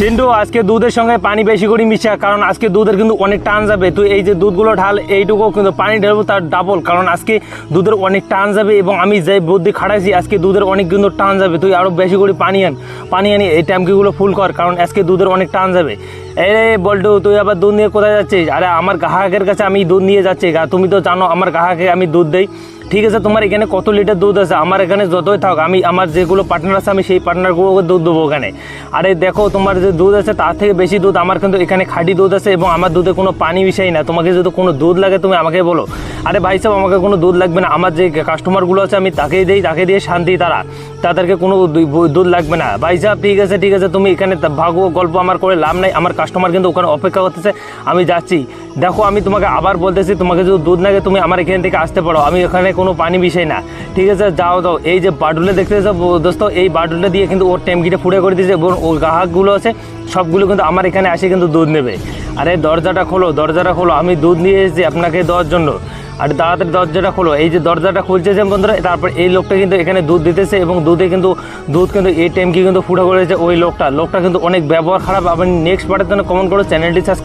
চিন্টু, আজকে দুধের সঙ্গে পানি বেশি করে মিশা, কারণ আজকে দুধের কিন্তু অনেক টান যাবে। তুই এই যে দুধগুলো ঢাল, এইটুকু কিন্তু পানি ঢালবো তার ডাবল, কারণ আজকে দুধের অনেক টান যাবে এবং আমি যে বুদ্ধি খাটাইছি আজকে দুধের অনেক কিন্তু টান যাবে। তুই আরও বেশি করে পানি আনি এই ট্যাঙ্কিগুলো ফুল কর, কারণ আজকে দুধের অনেক টান যাবে। এই বল্টু, তুই আবার দুধ নিয়ে কোথায় যাচ্ছিস? আরে আমার গ্রাহকের কাছে আমি দুধ নিয়ে যাচ্ছি। তুমি তো জানো আমার গ্রাহকে আমি দুধ দেই। ঠিক আছে, তোমার এখানে কত লিটার দুধ আছে? আমার এখানে যতই থাক, আমি আমার যেগুলো পার্টনার আছে আমি সেই পার্টনারগুলোকে দুধ দেবো ওখানে। আরে দেখো, তোমার যে দুধ আছে তার থেকে বেশি দুধ আমার কিন্তু এখানে খাঁটি দুধ আছে এবং আমার দুধে কোনো পানি মিশাই না। তোমাকে যদি কোনো দুধ লাগে তুমি আমাকে বলো। আরে ভাই সাহেব, আমাকে কোনো দুধ লাগবে না, আমার যে কাস্টমারগুলো আছে আমি তাকেই দিই, তাকে দিয়ে শান্তি, তাদেরকে কোনো দুধ লাগবে না। ভাই সাহেব ঠিক আছে, তুমি এখানে ভাগো গল্প আমার করে লাভ নাই, আমার কাস্টমার কিন্তু ওখানে অপেক্ষা করতেছে, আমি যাচ্ছি। দেখো, আমি তোমাকে আবার বলতেছি, তোমাকে যদি দুধ লাগে তুমি আমার এখান থেকে আসতে পারো, আমি এখানে কোনো পানি বিষয় না। ঠিক আছে, যাও। এই যে বাটুলে দেখতেছো দোস্ত, এই বাটুলে দিয়ে কিন্তু ওর ট্যাঙ্কিটা ফুড়ে করে দিয়েছে এবং ওর গ্রাহকগুলো আছে সবগুলো কিন্তু আমার এখানে আসে কিন্তু দুধ নেবে। আরে দরজাটা খোলো, আমি দুধ নিয়ে এসেছি আপনাকে দেওয়ার জন্য। আর তাড়াতাড়ি দরজাটা খোলো। এই যে দরজাটা খুলছেন বন্ধুরা, তারপর এই লোকটা কিন্তু এখানে দুধ দিতেছে এবং দুধ কিন্তু এই ট্যাঙ্কি কিন্তু ফুটো করেছে ওই লোকটা কিন্তু অনেক ব্যবহার খারাপ। আপনি নেক্সট পার্টের জন্য কমেন্ট করো, চ্যানেলটি সাবস্ক্রাইব